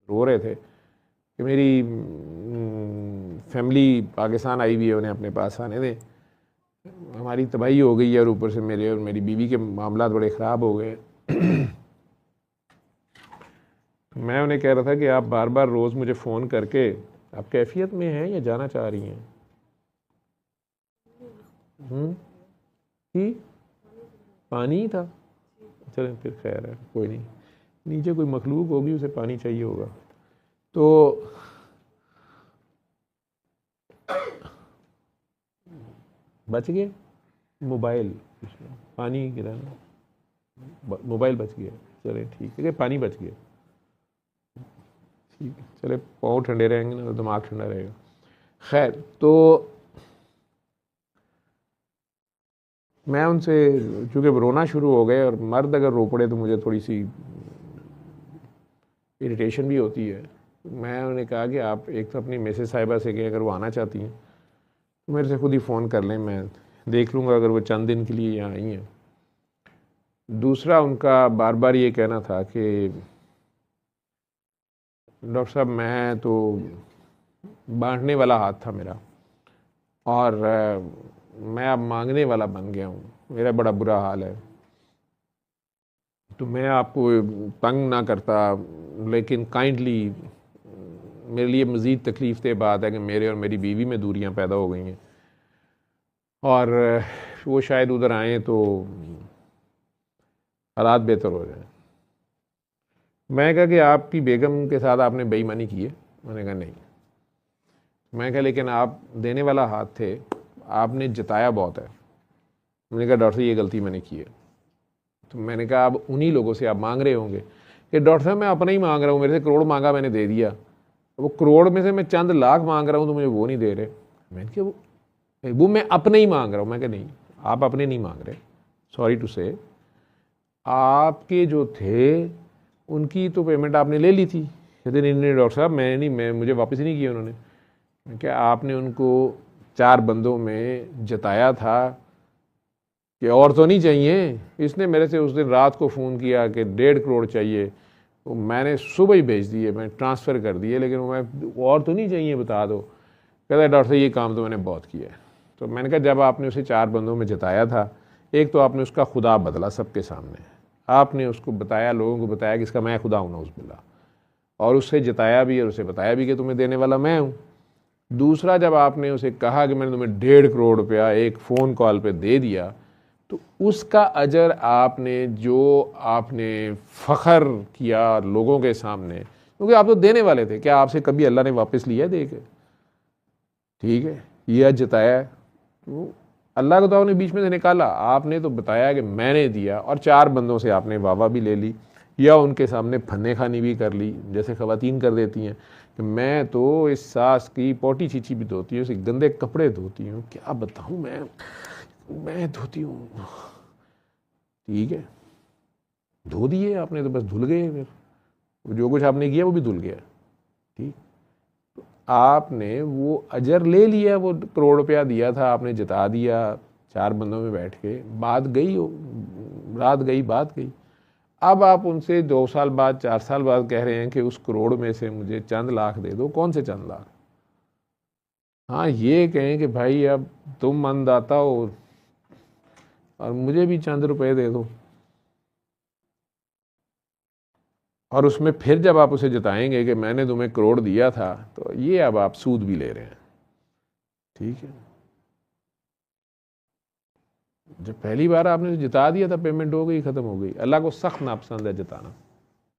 رو رہے تھے کہ میری فیملی پاکستان آئی ہوئی ہے، انہیں اپنے پاس آنے دیں، ہماری تباہی ہو گئی ہے اور اوپر سے میرے اور میری بیوی کے معاملات بڑے خراب ہو گئے۔ میں انہیں کہہ رہا تھا کہ آپ بار بار روز مجھے فون کر کے آپ کیفیت میں ہیں یا جانا چاہ رہی ہیں؟ پانی ہی تھا، چلیں پھر خیر ہے، کوئی نہیں، نیچے کوئی مخلوق ہوگی اسے پانی چاہیے ہوگا۔ تو بچ گئے موبائل، پانی گرا نا، موبائل بچ گیا، چلے ٹھیک ہے کہ پانی بچ گیا، ٹھیک ہے، چلے پاؤں ٹھنڈے رہیں گے نا، دماغ ٹھنڈا رہے گا۔ خیر، تو میں ان سے چونکہ رونا شروع ہو گئے، اور مرد اگر رو پڑے تو مجھے تھوڑی سی اریٹیشن بھی ہوتی ہے، میں انہیں کہا کہ آپ ایک تو اپنی میسز صاحبہ سے کہ اگر وہ آنا چاہتی ہیں تو میرے سے خود ہی فون کر لیں، میں دیکھ لوں گا اگر وہ چند دن کے لیے یہاں آئی ہیں۔ دوسرا ان کا بار بار یہ کہنا تھا کہ ڈاکٹر صاحب میں تو بانٹنے والا ہاتھ تھا میرا، اور میں اب مانگنے والا بن گیا ہوں، میرا بڑا برا حال ہے، تو میں آپ کو تنگ نہ کرتا، لیکن کائنڈلی میرے لیے مزید تکلیف دہ بات ہے کہ میرے اور میری بیوی میں دوریاں پیدا ہو گئی ہیں، اور وہ شاید ادھر آئیں تو حالات بہتر ہو جائیں۔ میں نے کہا کہ آپ کی بیگم کے ساتھ آپ نے بے ایمانی کی ہے؟ میں نے کہا نہیں۔ میں نے کہا لیکن آپ دینے والا ہاتھ تھے، آپ نے جتایا بہت ہے۔ میں نے کہا ڈاکٹر صاحب یہ غلطی میں نے کی ہے۔ تو میں نے کہا اب انہی لوگوں سے آپ مانگ رہے ہوں گے کہ ڈاکٹر صاحب میں اپنا ہی مانگ رہا ہوں، میرے سے کروڑ مانگا میں نے دے دیا، وہ کروڑ میں سے میں چند لاکھ مانگ رہا ہوں تو مجھے وہ نہیں دے رہے۔ میں نے کہا وہ میں اپنے ہی مانگ رہا ہوں۔ میں کہا نہیں، آپ اپنے نہیں مانگ رہے، سوری ٹو سے، آپ کے جو تھے ان کی تو پیمنٹ آپ نے لے لی تھی۔ کہتے نہیں نہیں ڈاکٹر صاحب میں نہیں، میں مجھے واپس ہی نہیں کیا انہوں نے۔ کہ آپ نے ان کو 4 بندوں میں جتایا تھا کہ اور تو نہیں چاہیے۔ اس نے میرے سے اس دن رات کو فون کیا کہ 1.5 کروڑ چاہیے، تو میں نے صبح ہی بھیج دیے، میں ٹرانسفر کر دیے، لیکن میں اور تو نہیں چاہیے بتا دو۔ کہتا ہے ڈاکٹر صاحب یہ کام تو میں نے بہت کیا ہے۔ تو میں نے کہا جب آپ نے اسے 4 بندوں میں جتایا تھا، ایک تو آپ نے اس کا خدا بدلا سب کے سامنے، آپ نے اس کو بتایا، لوگوں کو بتایا کہ اس کا میں خدا ہوں نعوذ باللہ، اور اس سے جتایا بھی اور اسے بتایا بھی کہ تمہیں دینے والا میں ہوں۔ دوسرا جب آپ نے اسے کہا کہ میں نے تمہیں 1.5 کروڑ روپیہ ایک فون کال پہ دے دیا، تو اس کا اجر آپ نے جو آپ نے فخر کیا لوگوں کے سامنے، کیونکہ آپ تو دینے والے تھے، کیا آپ سے کبھی اللہ نے واپس لیا دے کے؟ ٹھیک ہے، یہ جتایا تو اللہ کو تو آپ نے بیچ میں سے نکالا، آپ نے تو بتایا کہ میں نے دیا، اور 4 بندوں سے آپ نے واہ بھی لے لی، یا ان کے سامنے پھنے خانی بھی کر لی، جیسے خواتین کر دیتی ہیں کہ میں تو اس ساس کی پوٹی چیچی بھی دھوتی ہوں، اسے گندے کپڑے دھوتی ہوں، کیا بتاؤں میں دھوتی ہوں۔ ٹھیک ہے، دھو دیے آپ نے تو بس دھل گئے، پھر جو کچھ آپ نے کیا وہ بھی دھل گیا۔ ٹھیک، آپ نے وہ اجر لے لیا، وہ 1 کروڑ روپیہ دیا تھا آپ نے جتا دیا 4 بندوں میں بیٹھ کے، بات گئی، رات گئی بات گئی۔ اب آپ ان سے 2 سال بعد 4 سال بعد کہہ رہے ہیں کہ اس کروڑ میں سے مجھے چند لاکھ دے دو۔ کون سے چند لاکھ؟ ہاں یہ کہیں کہ بھائی اب تم مند آتا ہو اور مجھے بھی چند روپے دے دو، اور اس میں پھر جب آپ اسے جتائیں گے کہ میں نے تمہیں کروڑ دیا تھا، تو یہ اب آپ سود بھی لے رہے ہیں۔ ٹھیک ہے، جب پہلی بار آپ نے جتا دیا تھا، پیمنٹ ہو گئی، ختم ہو گئی۔ اللہ کو سخت ناپسند ہے جتانا۔